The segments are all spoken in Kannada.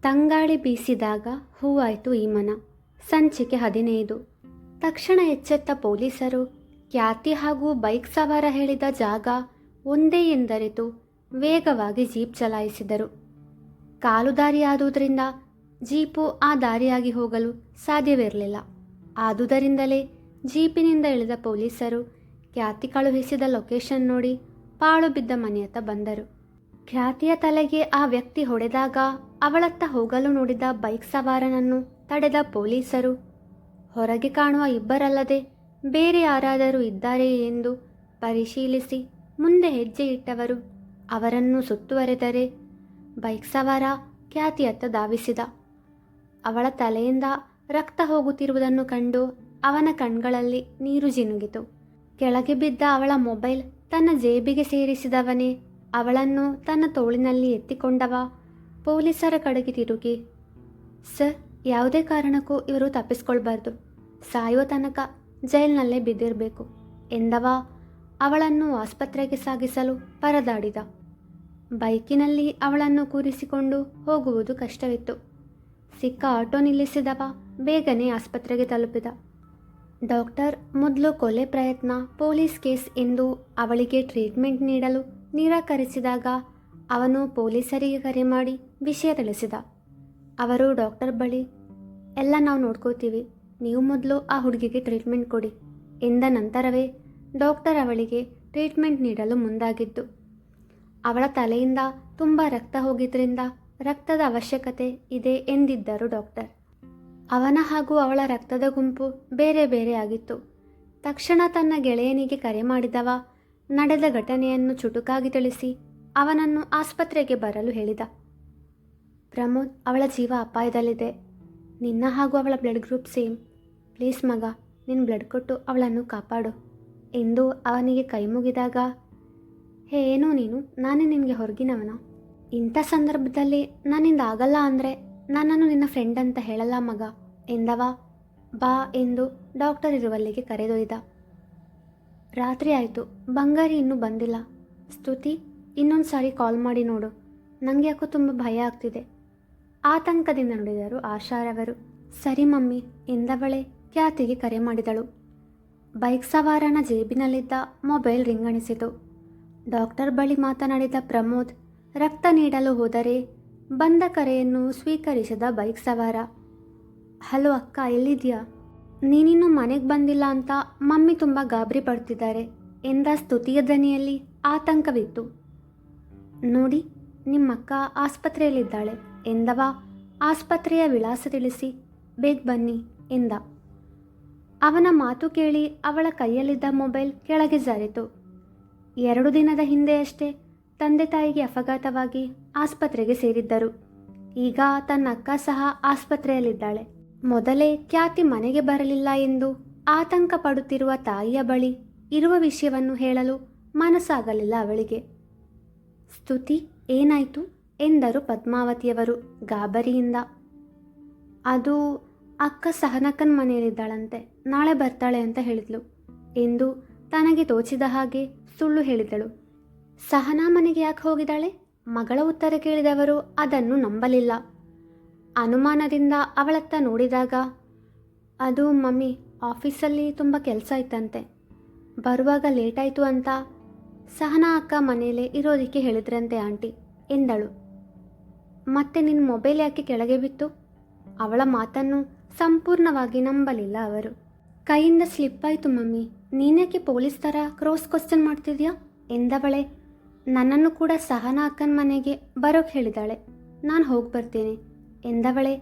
ತಂಗಾಳಿ ಬೀಸಿದಾಗ ಹೂವಾಯ್ತು ಈ ಮನ. ಸಂಚಿಕೆ 15. ತಕ್ಷಣ ಎಚ್ಚೆತ್ತ ಪೊಲೀಸರು ಖ್ಯಾತಿ ಹಾಗೂ ಬೈಕ್ ಸವಾರ ಹೇಳಿದ ಜಾಗ ಒಂದೇ ಎಂದರಿತು ವೇಗವಾಗಿ ಜೀಪ್ ಚಲಾಯಿಸಿದರು. ಕಾಲು ದಾರಿಯಾದುದರಿಂದ ಜೀಪು ಆ ದಾರಿಯಾಗಿ ಹೋಗಲು ಸಾಧ್ಯವಿರಲಿಲ್ಲ. ಆದುದರಿಂದಲೇ ಜೀಪಿನಿಂದ ಇಳಿದ ಪೊಲೀಸರು ಖ್ಯಾತಿ ಕಳುಹಿಸಿದ ಲೊಕೇಶನ್ ನೋಡಿ ಪಾಳು ಬಿದ್ದ ಮನೆಯತ್ತ ಬಂದರು. ಖ್ಯಾತಿಯ ತಲೆಗೆ ಆ ವ್ಯಕ್ತಿ ಹೊಡೆದಾಗ ಅವಳತ್ತ ಹೋಗಲು ನೋಡಿದ ಬೈಕ್ ಸವಾರನನ್ನು ತಡೆದ ಪೊಲೀಸರು ಹೊರಗೆ ಕಾಣುವ ಇಬ್ಬರಲ್ಲದೆ ಬೇರೆ ಯಾರಾದರೂ ಇದ್ದಾರೆಯೇ ಎಂದು ಪರಿಶೀಲಿಸಿ ಮುಂದೆ ಹೆಜ್ಜೆ ಇಟ್ಟವರು ಅವರನ್ನು ಸುತ್ತುವರೆದರೆ ಬೈಕ್ ಸವಾರ ಖ್ಯಾತಿಯತ್ತ ಧಾವಿಸಿದ. ಅವಳ ತಲೆಯಿಂದ ರಕ್ತ ಹೋಗುತ್ತಿರುವುದನ್ನು ಕಂಡು ಅವನ ಕಣ್ಗಳಲ್ಲಿ ನೀರು ಜಿನುಗಿತು. ಕೆಳಗೆ ಬಿದ್ದ ಅವಳ ಮೊಬೈಲ್ ತನ್ನ ಜೇಬಿಗೆ ಸೇರಿಸಿದವನೇ ಅವಳನ್ನು ತನ್ನ ತೋಳಿನಲ್ಲಿ ಎತ್ತಿಕೊಂಡವ ಪೊಲೀಸರ ಕಡೆಗೆ ತಿರುಗಿ, ಸರ್, ಯಾವುದೇ ಕಾರಣಕ್ಕೂ ಇವರು ತಪ್ಪಿಸ್ಕೊಳ್ಬಾರ್ದು, ಸಾಯುವ ತನಕ ಜೈಲಿನಲ್ಲೇ ಬಿದ್ದಿರಬೇಕು ಎಂದವ ಅವಳನ್ನು ಆಸ್ಪತ್ರೆಗೆ ಸಾಗಿಸಲು ಪರದಾಡಿದ. ಬೈಕಿನಲ್ಲಿ ಅವಳನ್ನು ಕೂರಿಸಿಕೊಂಡು ಹೋಗುವುದು ಕಷ್ಟವಿತ್ತು. ಸಿಕ್ಕ ಆಟೋ ನಿಲ್ಲಿಸಿದವ ಬೇಗನೆ ಆಸ್ಪತ್ರೆಗೆ ತಲುಪಿದ. ಡಾಕ್ಟರ್ ಮೊದಲು ಕೊಲೆ ಪ್ರಯತ್ನ, ಪೊಲೀಸ್ ಕೇಸ್ ಎಂದು ಅವಳಿಗೆ ಟ್ರೀಟ್ಮೆಂಟ್ ನೀಡಲು ನಿರಾಕರಿಸಿದಾಗ ಅವನು ಪೊಲೀಸರಿಗೆ ಕರೆ ಮಾಡಿ ವಿಷಯ ತಿಳಿಸಿದ. ಅವರು ಡಾಕ್ಟರ್ ಬಳಿ, ಎಲ್ಲ ನಾವು ನೋಡ್ಕೋತೀವಿ, ನೀವು ಮೊದಲು ಆ ಹುಡುಗಿಗೆ ಟ್ರೀಟ್ಮೆಂಟ್ ಕೊಡಿ ಎಂದ ನಂತರವೇ ಡಾಕ್ಟರ್ ಅವಳಿಗೆ ಟ್ರೀಟ್ಮೆಂಟ್ ನೀಡಲು ಮುಂದಾಗಿದ್ದು. ಅವಳ ತಲೆಯಿಂದ ತುಂಬ ರಕ್ತ ಹೋಗಿದ್ದರಿಂದ ರಕ್ತದ ಅವಶ್ಯಕತೆ ಇದೆ ಎಂದಿದ್ದರು ಡಾಕ್ಟರ್. ಅವನ ಹಾಗೂ ಅವಳ ರಕ್ತದ ಗುಂಪು ಬೇರೆ ಬೇರೆ ಆಗಿತ್ತು. ತಕ್ಷಣ ತನ್ನ ಗೆಳೆಯನಿಗೆ ಕರೆ ಮಾಡಿದವ ನಡೆದ ಘಟನೆಯನ್ನು ಚುಟುಕಾಗಿ ತಿಳಿಸಿ ಅವನನ್ನು ಆಸ್ಪತ್ರೆಗೆ ಬರಲು ಹೇಳಿದ. ಪ್ರಮೋದ್, ಅವಳ ಜೀವ ಅಪಾಯದಲ್ಲಿದೆ. ನಿನ್ನ ಹಾಗೂ ಅವಳ ಬ್ಲಡ್ ಗ್ರೂಪ್ ಸೇಮ್. ಪ್ಲೀಸ್ ಮಗ, ನಿನ್ನ ಬ್ಲಡ್ ಕೊಟ್ಟು ಅವಳನ್ನು ಕಾಪಾಡು ಎಂದು ಅವನಿಗೆ ಕೈ ಮುಗಿದಾಗ, ಏನೋ ನೀನು, ನಾನೇ ನಿನಗೆ ಹೊರಗಿನವನ. ಇಂಥ ಸಂದರ್ಭದಲ್ಲಿ ನನ್ನಿಂದ ಆಗಲ್ಲ ಅಂದರೆ ನನ್ನನ್ನು ನಿನ್ನ ಫ್ರೆಂಡ್ ಅಂತ ಹೇಳಲ್ಲ ಮಗ ಎಂದವ ಬಾ ಎಂದು ಡಾಕ್ಟರ್ ಇರುವಲ್ಲಿಗೆ ಕರೆದೊಯ್ದ. ರಾತ್ರಿ ಆಯಿತು. ಬಂಗಾರಿ ಇನ್ನೂ ಬಂದಿಲ್ಲ. ಸ್ತುತಿ, ಇನ್ನೊಂದು ಸಾರಿ ಕಾಲ್ ಮಾಡಿ ನೋಡು, ನನಗೆ ಯಾಕೋ ತುಂಬ ಭಯ ಆಗ್ತಿದೆ ಆತಂಕದಿಂದ ನುಡಿದರು ಆಶಾರವರು. ಸರಿ ಮಮ್ಮಿ ಎಂದವಳೆ ಖ್ಯಾತಿಗೆ ಕರೆ ಮಾಡಿದಳು. ಬೈಕ್ ಸವಾರನ ಜೇಬಿನಲ್ಲಿದ್ದ ಮೊಬೈಲ್ ರಿಂಗಣಿಸಿತು. ಡಾಕ್ಟರ್ ಬಳಿ ಮಾತನಾಡಿದ ಪ್ರಮೋದ್ ರಕ್ತ ನೀಡಲು ಹೋದರೆ ಬಂದ ಕರೆಯನ್ನು ಸ್ವೀಕರಿಸಿದ ಬೈಕ್ ಸವಾರ. ಹಲೋ ಅಕ್ಕ, ಎಲ್ಲಿದೆಯಾ? ನೀನಿನ್ನೂ ಮನೆಗೆ ಬಂದಿಲ್ಲ ಅಂತ ಮಮ್ಮಿ ತುಂಬ ಗಾಬರಿ ಪಡ್ತಿದ್ದಾರೆ ಎಂದ ಸ್ತುತಿಯ ಧ್ವನಿಯಲ್ಲಿ ಆತಂಕವಿತ್ತು. ನೋಡಿ, ನಿಮ್ಮಕ್ಕ ಆಸ್ಪತ್ರೆಯಲ್ಲಿದ್ದಾಳೆ ಎಂದವ ಆಸ್ಪತ್ರೆಯ ವಿಳಾಸ ತಿಳಿಸಿ ಬೇಗ ಬನ್ನಿ ಎಂದ. ಅವನ ಮಾತು ಕೇಳಿ ಅವಳ ಕೈಯಲ್ಲಿದ್ದ ಮೊಬೈಲ್ ಕೆಳಗೆ ಜಾರಿತು. 2 ದಿನದ ಹಿಂದೆಯಷ್ಟೇ ತಂದೆ ತಾಯಿಗೆ ಅಪಘಾತವಾಗಿ ಆಸ್ಪತ್ರೆಗೆ ಸೇರಿದ್ದರು. ಈಗ ತನ್ನ ಅಕ್ಕ ಸಹ ಆಸ್ಪತ್ರೆಯಲ್ಲಿದ್ದಾಳೆ. ಮೊದಲೇ ಖ್ಯಾತಿ ಮನೆಗೆ ಬರಲಿಲ್ಲ ಎಂದು ಆತಂಕ ಪಡುತ್ತಿರುವ ತಾಯಿಯ ಬಳಿ ಇರುವ ವಿಷಯವನ್ನು ಹೇಳಲು ಮನಸ್ಸಾಗಲಿಲ್ಲ ಅವಳಿಗೆ. ಸ್ತುತಿ, ಏನಾಯಿತು ಎಂದರು ಪದ್ಮಾವತಿಯವರು ಗಾಬರಿಯಿಂದ. ಅದು ಅಕ್ಕ ಸಹನಕ್ಕನ ಮನೆಯಲ್ಲಿದ್ದಾಳಂತೆ, ನಾಳೆ ಬರ್ತಾಳೆ ಅಂತ ಹೇಳಿದ್ಲು ಎಂದು ತನಗೆ ತೋಚಿದ ಹಾಗೆ ಸುಳ್ಳು ಹೇಳಿದಳು. ಸಹನಾ ಮನೆಗೆ ಯಾಕೆ ಹೋಗಿದ್ದಾಳೆ? ಮಗಳ ಉತ್ತರ ಕೇಳಿದವರು ಅದನ್ನು ನಂಬಲಿಲ್ಲ. ಅನುಮಾನದಿಂದ ಅವಳತ್ತ ನೋಡಿದಾಗ, ಅದು ಮಮ್ಮಿ, ಆಫೀಸಲ್ಲಿ ತುಂಬ ಕೆಲಸ ಇತ್ತಂತೆ, ಬರುವಾಗ ಲೇಟಾಯಿತು ಅಂತ ಸಹನಾ ಅಕ್ಕ ಮನೆಯಲ್ಲೇ ಇರೋದಕ್ಕೆ ಹೇಳಿದ್ರಂತೆ ಆಂಟಿ ಎಂದಳು. ಮತ್ತೆ ನಿನ್ನ ಮೊಬೈಲ್ ಯಾಕೆ ಕೆಳಗೆ ಬಿತ್ತು? ಅವಳ ಮಾತನ್ನು ಸಂಪೂರ್ಣವಾಗಿ ನಂಬಲಿಲ್ಲ ಅವರು. ಕೈಯಿಂದ ಸ್ಲಿಪ್ ಆಯಿತು ಮಮ್ಮಿ, ನೀನ್ಯಾಕೆ ಪೊಲೀಸ್ ಥರ ಕ್ರಾಸ್ ಕ್ವಶನ್ ಮಾಡ್ತಿದ್ಯಾ ಎಂದವಳೆ. ನನ್ನನ್ನು ಕೂಡ ಸಹನಾ ಅಕ್ಕನ ಮನೆಗೆ ಬರೋಕ್ಕೆ ಹೇಳಿದಾಳೆ, ನಾನು ಹೋಗಿ ಬರ್ತೀನಿ ಎಂದವಳೆ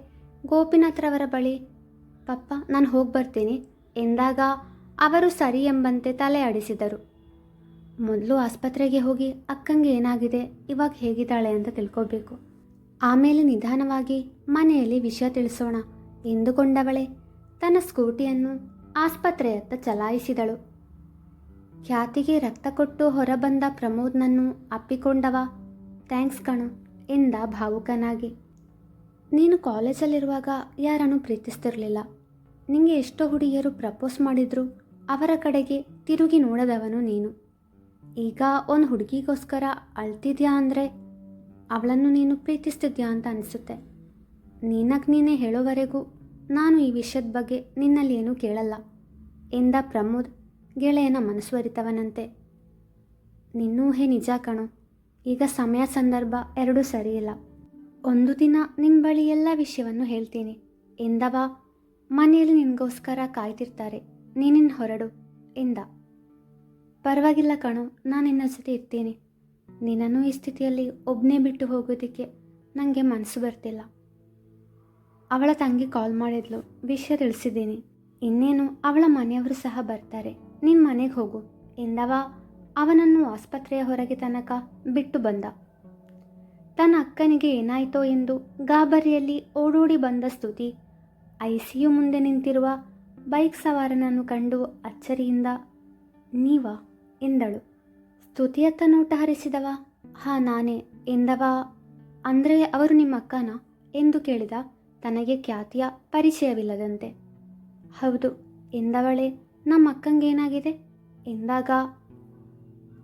ಗೋಪಿನಾಥ್ರವರ ಬಳಿ. ಪಪ್ಪ, ನಾನು ಹೋಗಿ ಬರ್ತೀನಿ ಎಂದಾಗ ಅವರು ಸರಿ ಎಂಬಂತೆ ತಲೆ ಆಡಿಸಿದರು. ಮೊದಲು ಆಸ್ಪತ್ರೆಗೆ ಹೋಗಿ ಅಕ್ಕಂಗೆ ಏನಾಗಿದೆ, ಇವಾಗ ಹೇಗಿದ್ದಾಳೆ ಅಂತ ತಿಳ್ಕೋಬೇಕು, ಆಮೇಲೆ ನಿಧಾನವಾಗಿ ಮನೆಯಲ್ಲಿ ವಿಷಯ ತಿಳಿಸೋಣ ಎಂದುಕೊಂಡವಳೆ ತನ್ನ ಸ್ಕೂಟಿಯನ್ನು ಆಸ್ಪತ್ರೆಯತ್ತ ಚಲಾಯಿಸಿದಳು. ಖ್ಯಾತಿಗೆ ರಕ್ತ ಕೊಟ್ಟು ಹೊರಬಂದ ಪ್ರಮೋದ್ನನ್ನು ಅಪ್ಪಿಕೊಂಡವ, ಥ್ಯಾಂಕ್ಸ್ ಕಣು ಎಂದ ಭಾವುಕನಾಗಿ. ನೀನು ಕಾಲೇಜಲ್ಲಿರುವಾಗ ಯಾರನ್ನು ಪ್ರೀತಿಸ್ತಿರಲಿಲ್ಲ. ನಿಮಗೆ ಎಷ್ಟೋ ಹುಡುಗಿಯರು ಪ್ರಪೋಸ್ ಮಾಡಿದ್ರು, ಅವರ ಕಡೆಗೆ ತಿರುಗಿ ನೋಡದವನು ನೀನು. ಈಗ ಒಂದು ಹುಡುಗಿಗೋಸ್ಕರ ಅಳ್ತಿದ್ಯಾ ಅಂದರೆ ಅವಳನ್ನು ನೀನು ಪ್ರೀತಿಸ್ತಿದ್ಯಾ ಅಂತ ಅನಿಸುತ್ತೆ. ನೀನೇ ಹೇಳೋವರೆಗೂ ನಾನು ಈ ವಿಷಯದ ಬಗ್ಗೆ ನಿನ್ನಲ್ಲಿ ಏನೂ ಕೇಳಲ್ಲ ಎಂದ ಪ್ರಮೋದ್ ಗೆಳೆಯನ ಮನಸ್ವರಿತವನಂತೆ. ನಿನ್ನೂಹೆ ನಿಜ ಕಣೋ. ಈಗ ಸಮಯ ಸಂದರ್ಭ ಎರಡೂ ಸರಿಯಿಲ್ಲ. ಒಂದು ದಿನ ನಿನ್ನ ಬಳಿ ಎಲ್ಲ ವಿಷಯವನ್ನು ಹೇಳ್ತೀನಿ ಎಂದವ. ಮನೆಯಲ್ಲಿ ನಿನಗೋಸ್ಕರ ಕಾಯ್ತಿರ್ತಾರೆ, ನೀನಿನ್ನು ಹೊರಡು ಎಂದ. ಪರವಾಗಿಲ್ಲ ಕಣೋ, ನಾನು ನಿನ್ನ ಜೊತೆ ಇರ್ತೀನಿ. ನಿನ್ನನ್ನು ಈ ಸ್ಥಿತಿಯಲ್ಲಿ ಒಬ್ಬನೇ ಬಿಟ್ಟು ಹೋಗೋದಕ್ಕೆ ನನಗೆ ಮನಸ್ಸು ಬರ್ತಿಲ್ಲ. ಅವಳ ತಂಗಿ ಕಾಲ್ ಮಾಡಿದ್ಲು, ವಿಷಯ ತಿಳಿಸಿದ್ದೀನಿ. ಇನ್ನೇನು ಅವಳ ಮನೆಯವರು ಸಹ ಬರ್ತಾರೆ, ನಿನ್ನ ಮನೆಗೆ ಹೋಗು ಎಂದವ. ಅವನನ್ನು ಆಸ್ಪತ್ರೆಯ ಹೊರಗೆ ತನಕ ಬಿಟ್ಟು ಬಂದ. ತನ್ನ ಅಕ್ಕನಿಗೆ ಏನಾಯಿತೋ ಎಂದು ಗಾಬರಿಯಲ್ಲಿ ಓಡೋಡಿ ಬಂದ ಸ್ತುತಿ ICU ಮುಂದೆ ನಿಂತಿರುವ ಬೈಕ್ ಸವಾರನನ್ನು ಕಂಡು ಅಚ್ಚರಿಯಿಂದ, ನೀವಾ ಎಂದಳು. ಸ್ತುತಿಯತ್ತ ನೋಟ ಹರಿಸಿದವ. ಹಾಂ ನಾನೇ ಎಂದವ. ಅಂದರೆ ಅವರು ನಿಮ್ಮ ಅಕ್ಕನ ಎಂದು ಕೇಳಿದ, ತನಗೆ ಖ್ಯಾತಿಯ ಪರಿಚಯವಿಲ್ಲದಂತೆ. ಹೌದು ಎಂದವಳೆ. ನಮ್ಮ ಅಕ್ಕಂಗೇನಾಗಿದೆ ಎಂದಾಗ,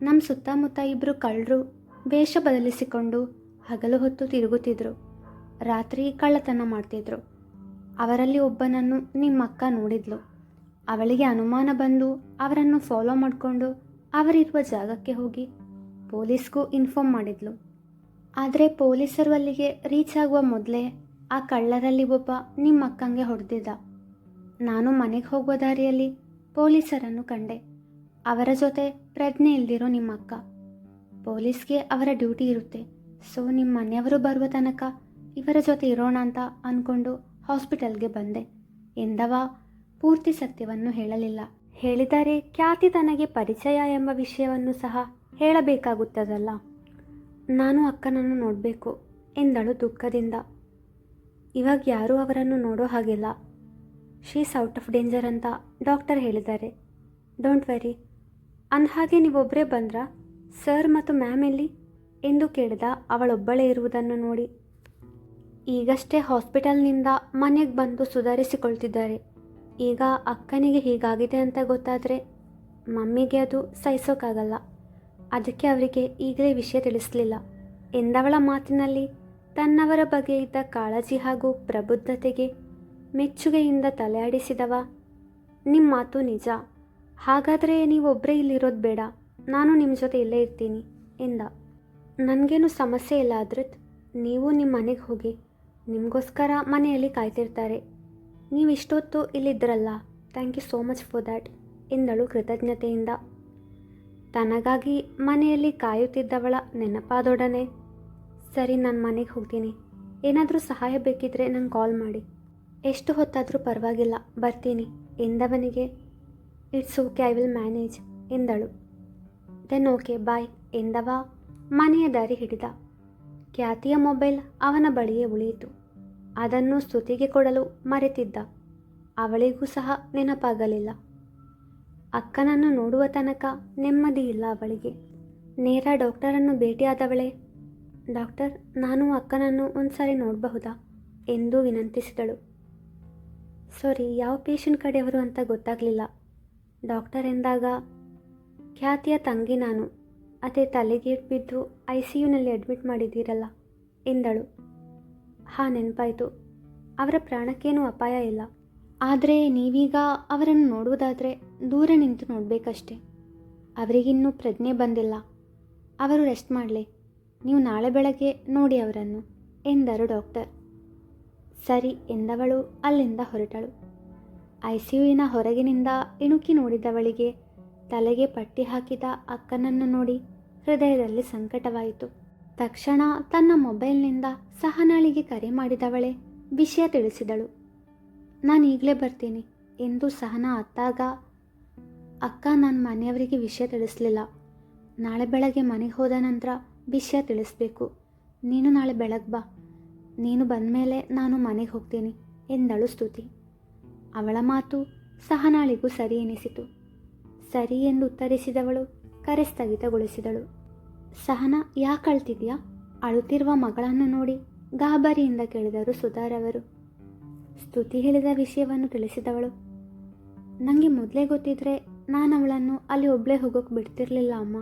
ನಮ್ಮ ಸುತ್ತಮುತ್ತ ಇಬ್ಬರು ಕಳ್ಳರು ವೇಷ ಬದಲಿಸಿಕೊಂಡು ಹಗಲು ಹೊತ್ತು ತಿರುಗುತ್ತಿದ್ರು, ರಾತ್ರಿ ಕಳ್ಳತನ ಮಾಡ್ತಿದ್ರು. ಅವರಲ್ಲಿ ಒಬ್ಬನನ್ನು ನಿಮ್ಮ ಅಕ್ಕ ನೋಡಿದ್ಲು. ಅವಳಿಗೆ ಅನುಮಾನ ಬಂದು ಅವರನ್ನು ಫಾಲೋ ಮಾಡಿಕೊಂಡು ಅವರಿರುವ ಜಾಗಕ್ಕೆ ಹೋಗಿ ಪೊಲೀಸ್ಗೂ ಇನ್ಫಾರ್ಮ್ ಮಾಡಿದ್ಲು. ಆದರೆ ಪೊಲೀಸರು ಅಲ್ಲಿಗೆ ರೀಚ್ ಆಗುವ ಮೊದಲೇ ಆ ಕಳ್ಳರಲ್ಲಿ ಒಬ್ಬ ನಿಮ್ಮ ಅಕ್ಕಂಗೆ ಹೊಡೆದಿದ್ದ. ನಾನು ಮನೆಗೆ ಹೋಗುವ ದಾರಿಯಲ್ಲಿ ಪೊಲೀಸರನ್ನು ಕಂಡೆ. ಅವರ ಜೊತೆ ಪ್ರಜ್ಞೆ ಇಲ್ದಿರೋ ನಿಮ್ಮ ಅಕ್ಕ. ಪೊಲೀಸ್ಗೆ ಅವರ ಡ್ಯೂಟಿ ಇರುತ್ತೆ, ಸೊ ನಿಮ್ಮ ಮನೆಯವರು ಬರುವ ತನಕ ಇವರ ಜೊತೆ ಇರೋಣ ಅಂತ ಅಂದ್ಕೊಂಡು ಹಾಸ್ಪಿಟಲ್ಗೆ ಬಂದೆ ಎಂದವ. ಪೂರ್ತಿ ಸತ್ಯವನ್ನು ಹೇಳಲಿಲ್ಲ. ಹೇಳಿದರೆ ಖ್ಯಾತಿ ತನಗೆ ಪರಿಚಯ ಎಂಬ ವಿಷಯವನ್ನು ಸಹ ಹೇಳಬೇಕಾಗುತ್ತದಲ್ಲ. ನಾನು ಅಕ್ಕನನ್ನು ನೋಡಬೇಕು ಎಂದಳು ದುಃಖದಿಂದ. ಇವಾಗ ಯಾರೂ ಅವರನ್ನು ನೋಡೋ ಹಾಗಿಲ್ಲ. ಶೀಸ್ ಔಟ್ ಆಫ್ ಡೇಂಜರ್ ಅಂತ ಡಾಕ್ಟರ್ ಹೇಳಿದ್ದಾರೆ. Don't worry. ಅಂದಹಾಗೆ ನೀವೊಬ್ಬರೇ ಬಂದ್ರಾ? ಸರ್ ಮತ್ತು ಮ್ಯಾಮ್ ಎಲ್ಲಿ ಎಂದು ಕೇಳಿದ. ಅವಳೊಬ್ಬಳೇ ಇರುವುದನ್ನು ನೋಡಿ, ಈಗಷ್ಟೇ ಹಾಸ್ಪಿಟಲ್ನಿಂದ ಮನೆಗೆ ಬಂದು ಸುಧಾರಿಸಿಕೊಳ್ತಿದ್ದಾರೆ. ಈಗ ಅಕ್ಕನಿಗೆ ಹೀಗಾಗಿದೆ ಅಂತ ಗೊತ್ತಾದರೆ ಮಮ್ಮಿಗೆ ಅದು ಸಹಿಸೋಕ್ಕಾಗಲ್ಲ. ಅದಕ್ಕೆ ಅವರಿಗೆ ಈಗಲೇ ವಿಷಯ ತಿಳಿಸಲಿಲ್ಲ ಎಂದವಳ ಮಾತಿನಲ್ಲಿ ತನ್ನವರ ಬಗ್ಗೆ ಇದ್ದ ಕಾಳಜಿ ಹಾಗೂ ಪ್ರಬುದ್ಧತೆಗೆ ಮೆಚ್ಚುಗೆಯಿಂದ ತಲೆಯಾಡಿಸಿದವ. ನಿಮ್ಮ ಮಾತು ನಿಜ. ಹಾಗಾದರೆ ನೀವೊಬ್ಬರೇ ಇಲ್ಲಿರೋದು ಬೇಡ, ನಾನು ನಿಮ್ಮ ಜೊತೆ ಇಲ್ಲೇ ಇರ್ತೀನಿ ಎಂದ. ನನಗೇನು ಸಮಸ್ಯೆ ಇಲ್ಲ ಅದ್ರತ್. ನೀವು ನಿಮ್ಮ ಮನೆಗೆ ಹೋಗಿ, ನಿಮಗೋಸ್ಕರ ಮನೆಯಲ್ಲಿ ಕಾಯ್ತಿರ್ತಾರೆ. ನೀವು ಇಷ್ಟೊತ್ತು ಇಲ್ಲಿದ್ದರಲ್ಲ, thank you so much for that ಎಂದಳು ಕೃತಜ್ಞತೆಯಿಂದ. ತನಗಾಗಿ ಮನೆಯಲ್ಲಿ ಕಾಯುತ್ತಿದ್ದವಳ ನೆನಪಾದೊಡನೆ, ಸರಿ ನಾನು ಮನೆಗೆ ಹೋಗ್ತೀನಿ, ಏನಾದರೂ ಸಹಾಯ ಬೇಕಿದ್ರೆ ನಂಗೆ ಕಾಲ್ ಮಾಡಿ, ಎಷ್ಟು ಹೊತ್ತಾದರೂ ಪರವಾಗಿಲ್ಲ ಬರ್ತೀನಿ ಎಂದವನಿಗೆ, it's okay, I will manage ಎಂದಳು. ದೆನ್ ಓಕೆ ಬಾಯ್ ಎಂದವ. ಮನೆಯ ದಾರಿ ಹಿಡಿದ. ಖ್ಯಾತಿಯ ಮೊಬೈಲ್ ಅವನ ಬಳಿಯೇ ಉಳಿಯಿತು. ಅದನ್ನು ಸ್ತುತಿಗೆ ಕೊಡಲು ಮರೆತಿದ್ದ. ಅವಳಿಗೂ ಸಹ ನೆನಪಾಗಲಿಲ್ಲ. ಅಕ್ಕನನ್ನು ನೋಡುವ ತನಕ ನೆಮ್ಮದಿ ಇಲ್ಲ ಅವಳಿಗೆ. ನೇರ ಡಾಕ್ಟರನ್ನು ಭೇಟಿಯಾದವಳೆ, ಡಾಕ್ಟರ್ ನಾನು ಅಕ್ಕನನ್ನು ಒಂದು ಸಾರಿ ನೋಡಬಹುದಾ ಎಂದು ವಿನಂತಿಸಿದಳು. ಸಾರಿ, ಯಾವ ಪೇಷಂಟ್ ಕಡೆಯವರು ಅಂತ ಗೊತ್ತಾಗಲಿಲ್ಲ ಡಾಕ್ಟರ್ ಎಂದಾಗ, ಖ್ಯಾತಿಯ ತಂಗಿ ನಾನು. ಅದೇ ತಲೆಗೇಟ್ ಬಿದ್ದು ICUನಲ್ಲಿ ಅಡ್ಮಿಟ್ ಮಾಡಿದ್ದೀರಲ್ಲ ಎಂದಳು. ಹಾಂ ನೆನಪಾಯಿತು. ಅವರ ಪ್ರಾಣಕ್ಕೇನೂ ಅಪಾಯ ಇಲ್ಲ. ಆದರೆ ನೀವೀಗ ಅವರನ್ನು ನೋಡುವುದಾದರೆ ದೂರ ನಿಂತು ನೋಡಬೇಕಷ್ಟೆ. ಅವರಿಗಿನ್ನೂ ಪ್ರಜ್ಞೆ ಬಂದಿಲ್ಲ. ಅವರು ರೆಸ್ಟ್ ಮಾಡಲಿ, ನೀವು ನಾಳೆ ಬೆಳಗ್ಗೆ ನೋಡಿ ಅವರನ್ನು ಎಂದರು ಡಾಕ್ಟರ್. ಸರಿ ಎಂದವಳು ಅಲ್ಲಿಂದ ಹೊರಟಳು. ICUವಿನ ಹೊರಗಿನಿಂದ ಇಣುಕಿ ನೋಡಿದವಳಿಗೆ ತಲೆಗೆ ಪಟ್ಟಿ ಹಾಕಿದ ಅಕ್ಕನನ್ನು ನೋಡಿ ಹೃದಯದಲ್ಲಿ ಸಂಕಟವಾಯಿತು. ತಕ್ಷಣ ತನ್ನ ಮೊಬೈಲ್ನಿಂದ ಸಹನಾಳಿಗೆ ಕರೆ ಮಾಡಿದವಳೆ ವಿಷಯ ತಿಳಿಸಿದಳು. ನಾನು ಈಗಲೇ ಬರ್ತೀನಿ ಎಂದು ಸಹನಾ ಅತ್ತಾಗ, ಅಕ್ಕ ನನ್ನ ಮನೆಯವರಿಗೆ ವಿಷಯ ತಿಳಿಸಲಿಲ್ಲ. ನಾಳೆ ಬೆಳಗ್ಗೆ ಮನೆಗೆ ಹೋದ ನಂತರ ವಿಷಯ ತಿಳಿಸ್ಬೇಕು. ನೀನು ನಾಳೆ ಬೆಳಗ್ಗೆ ಬಾ. ನೀನು ಬಂದ ಮೇಲೆ ನಾನು ಮನೆಗೆ ಹೋಗ್ತೀನಿ ಎಂದಳು ಸ್ತುತಿ. ಅವಳ ಮಾತು ಸಹನಾಳಿಗೂ ಸರಿ ಎನಿಸಿತು. ಸರಿ ಎಂದು ಉತ್ತರಿಸಿದವಳು ಕರೆ ಸ್ಥಗಿತಗೊಳಿಸಿದಳು. ಸಹನಾ ಯಾಕೆ ಅಳ್ತಿದ್ಯಾ? ಅಳುತ್ತಿರುವ ಮಗಳನ್ನು ನೋಡಿ ಗಾಬರಿಯಿಂದ ಕೇಳಿದರು ಸುಧಾರವರು. ಸ್ತುತಿ ಹೇಳಿದ ವಿಷಯವನ್ನು ತಿಳಿಸಿದವಳು, ನನಗೆ ಮೊದಲೇ ಗೊತ್ತಿದ್ರೆ ನಾನು ಅವಳನ್ನು ಅಲ್ಲಿ ಒಬ್ಬಳೇ ಹೋಗೋಕ್ಕೆ ಬಿಡ್ತಿರ್ಲಿಲ್ಲ ಅಮ್ಮ.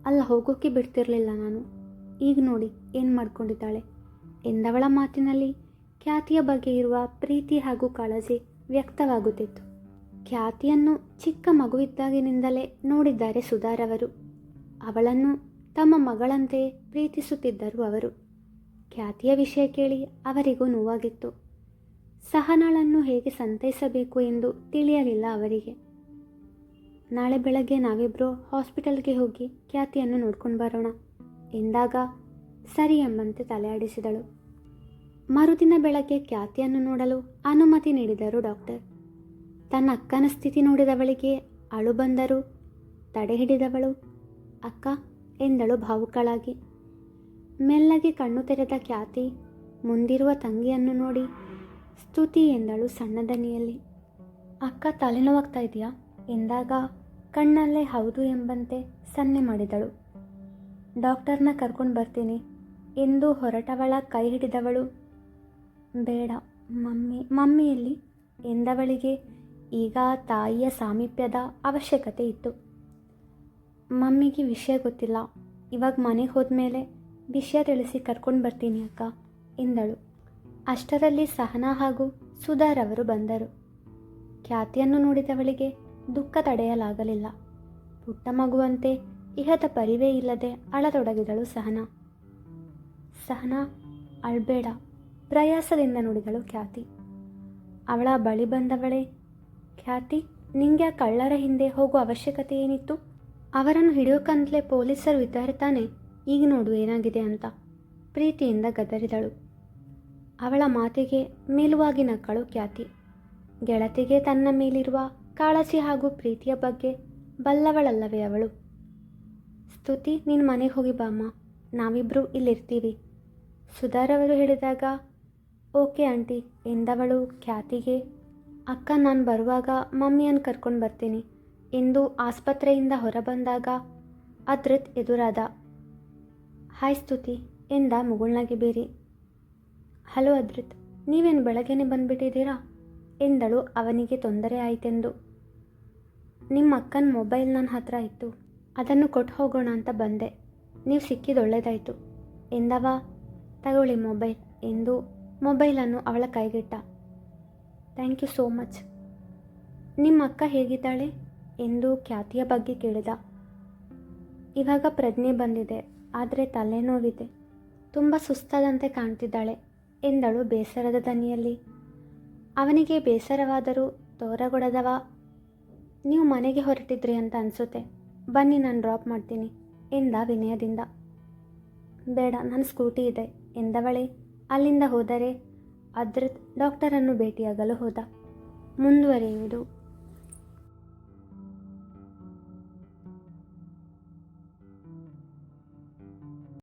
ಅಲ್ಲ ಹೋಗೋಕ್ಕೆ ಬಿಡ್ತಿರ್ಲಿಲ್ಲ ನಾನು. ಈಗ ನೋಡಿ ಏನು ಮಾಡ್ಕೊಂಡಿದ್ದಾಳೆ ಎಂದವಳ ಮಾತಿನಲ್ಲಿ ಖ್ಯಾತಿಯ ಬಗ್ಗೆ ಇರುವ ಪ್ರೀತಿ ಹಾಗೂ ಕಾಳಜಿ ವ್ಯಕ್ತವಾಗುತ್ತಿತ್ತು. ಖ್ಯಾತಿಯನ್ನು ಚಿಕ್ಕ ಮಗುವಿದ್ದಾಗಿನಿಂದಲೇ ನೋಡಿದ್ದಾರೆ ಸುಧಾರವರು. ಅವಳನ್ನು ತಮ್ಮ ಮಗಳಂತೆ ಪ್ರೀತಿಸುತ್ತಿದ್ದರು ಅವರು. ಖ್ಯಾತಿಯ ವಿಷಯ ಕೇಳಿ ಅವರಿಗೂ ನೋವಾಗಿತ್ತು. ಸಹನಾಳನ್ನು ಹೇಗೆ ಸಂತೈಸಬೇಕು ಎಂದು ತಿಳಿಯಲಿಲ್ಲ ಅವರಿಗೆ. ನಾಳೆ ಬೆಳಗ್ಗೆ ನಾವಿಬ್ಬರು ಹಾಸ್ಪಿಟಲ್ಗೆ ಹೋಗಿ ಖ್ಯಾತಿಯನ್ನು ನೋಡ್ಕೊಂಡು ಬರೋಣ ಎಂದಾಗ ಸರಿ ಎಂಬಂತೆ ತಲೆಯಾಡಿಸಿದಳು. ಮರುದಿನ ಬೆಳಗ್ಗೆ ಖ್ಯಾತಿಯನ್ನು ನೋಡಲು ಅನುಮತಿ ನೀಡಿದರು ಡಾಕ್ಟರ್. ತನ್ನ ಅಕ್ಕನ ಸ್ಥಿತಿ ನೋಡಿದವಳಿಗೆ ಅಳು ಬಂದರೂ ತಡೆ ಹಿಡಿದವಳು ಅಕ್ಕ ಎಂದಳು ಭಾವುಕಳಾಗಿ. ಮೆಲ್ಲಗೆ ಕಣ್ಣು ತೆರೆದ ಖ್ಯಾತಿ ಮುಂದಿರುವ ತಂಗಿಯನ್ನು ನೋಡಿ ಸ್ತುತಿ ಎಂದಳು ಸಣ್ಣ ದನಿಯಲ್ಲಿ. ಅಕ್ಕ ತಲೆನೋವಾಗ್ತಾ ಇದೆಯಾ ಎಂದಾಗ ಕಣ್ಣಲ್ಲೇ ಹೌದು ಎಂಬಂತೆ ಸನ್ನೆ ಮಾಡಿದಳು. ಡಾಕ್ಟರ್ನ ಕರ್ಕೊಂಡು ಬರ್ತೀನಿ ಎಂದು ಹೊರಟವಳ ಕೈ ಹಿಡಿದವಳು ಬೇಡ ಮಮ್ಮಿಯಲ್ಲಿ ಎಂದವಳಿಗೆ ಈಗ ತಾಯಿಯ ಸಾಮೀಪ್ಯದ ಅವಶ್ಯಕತೆ ಇತ್ತು. ಮಮ್ಮಿಗೆ ವಿಷಯ ಗೊತ್ತಿಲ್ಲ, ಇವಾಗ ಮನೆಗೆ ಹೋದ್ಮೇಲೆ ವಿಷಯ ತಿಳಿಸಿ ಕರ್ಕೊಂಡು ಬರ್ತೀನಿ ಅಕ್ಕ ಎಂದಳು. ಅಷ್ಟರಲ್ಲಿ ಸಹನಾ ಹಾಗೂ ಸುಧಾರವರು ಬಂದರು. ಖ್ಯಾತಿಯನ್ನು ನೋಡಿದವಳಿಗೆ ದುಃಖ ತಡೆಯಲಾಗಲಿಲ್ಲ. ಪುಟ್ಟ ಮಗುವಂತೆ ಇಹದ ಪರಿವೇ ಇಲ್ಲದೆ ಅಳತೊಡಗಿದಳು ಸಹನಾ. ಸಹನಾ ಅಳ್ಬೇಡ ಪ್ರಯಾಸದಿಂದ ನುಡಿದಳು ಖ್ಯಾತಿ. ಅವಳ ಬಳಿ ಬಂದವಳೇ ಖ್ಯಾತಿ, ನಿಂಗೆ ಆ ಕಳ್ಳರ ಹಿಂದೆ ಹೋಗುವ ಅವಶ್ಯಕತೆ ಏನಿತ್ತು? ಅವರನ್ನು ಹಿಡಿಯೋಕಂತಲೇ ಪೊಲೀಸರು ಇದ್ದಾರೆ ತಾನೆ, ಈಗ ನೋಡು ಏನಾಗಿದೆ ಅಂತ ಪ್ರೀತಿಯಿಂದ ಗದರಿದಳು. ಅವಳ ಮಾತಿಗೆ ಮೇಲುವಾಗಿ ನಕ್ಕಳು ಖ್ಯಾತಿ. ಗೆಳತಿಗೆ ತನ್ನ ಮೇಲಿರುವ ಕಾಳಜಿ ಹಾಗೂ ಪ್ರೀತಿಯ ಬಗ್ಗೆ ಬಲ್ಲವಳಲ್ಲವೇ ಅವಳು. ಸ್ತುತಿ, ನಿನ್ನ ಮನೆಗೆ ಹೋಗಿ ಬಾಮ್ಮ, ನಾವಿಬ್ಬರು ಇಲ್ಲಿರ್ತೀವಿ ಸುಧಾರವರು ಹೇಳಿದಾಗ ಓಕೆ ಆಂಟಿ ಎಂದವಳು ಖ್ಯಾತಿಗೆ ಅಕ್ಕ ನಾನು ಬರುವಾಗ ಮಮ್ಮಿಯನ್ನು ಕರ್ಕೊಂಡು ಬರ್ತೀನಿ ಎಂದು ಆಸ್ಪತ್ರೆಯಿಂದ ಹೊರಬಂದಾಗ ಅದ್ರಿತ್ ಎದುರಾದ. ಹಾಯ್ ಸ್ತುತಿ ಎಂದ ಮುಗುಳ್ನಗೆ ಬೇರಿ. ಹಲೋ ಅದ್ರಿತ್, ನೀವೇನು ಬೆಳಗ್ಗೆನೆ ಬಂದುಬಿಟ್ಟಿದ್ದೀರಾ ಎಂದಳು ಅವನಿಗೆ ತೊಂದರೆ ಆಯಿತೆಂದು. ನಿಮ್ಮ ಅಕ್ಕನ ಮೊಬೈಲ್ ನನ್ನ ಹತ್ರ ಇತ್ತು, ಅದನ್ನು ಕೊಟ್ಟು ಹೋಗೋಣ ಅಂತ ಬಂದೆ, ನೀವು ಸಿಕ್ಕಿದ್ದು ಒಳ್ಳೆಯದಾಯಿತು ಎಂದವ. ತಗೊಳ್ಳಿ ಮೊಬೈಲ್ ಎಂದು ಮೊಬೈಲನ್ನು ಅವಳ ಕೈಗಿಟ್ಟ. Thank you so much. ನಿಮ್ಮ ಅಕ್ಕ ಹೇಗಿದ್ದಾಳೆ ಎಂದು ಖ್ಯಾತಿಯ ಬಗ್ಗೆ ಕೇಳಿದ. ಇವಾಗ ಪ್ರಜ್ಞೆ ಬಂದಿದೆ, ಆದರೆ ತಲೆನೋವಿದೆ, ತುಂಬ ಸುಸ್ತಾದಂತೆ ಕಾಣ್ತಿದ್ದಾಳೆ ಎಂದಳು ಬೇಸರದ ದನಿಯಲ್ಲಿ. ಅವನಿಗೆ ಬೇಸರವಾದರೂ ತೋರಗೊಡದವ. ನೀವು ಮನೆಗೆ ಹೊರಟಿದ್ರಿ ಅಂತ ಅನಿಸುತ್ತೆ, ಬನ್ನಿ ನಾನು ಡ್ರಾಪ್ ಮಾಡ್ತೀನಿ ಎಂದ ವಿನಯದಿಂದ. ಬೇಡ, ನನ್ನ ಸ್ಕೂಟಿ ಇದೆ ಎಂದವಳೆ ಅಲ್ಲಿಂದ ಹೋದರೆ ಅದ್ರಿತ್ ಡಾಕ್ಟರನ್ನು ಭೇಟಿಯಾಗಲು ಹೋದ. ಮುಂದುವರಿಯುವುದು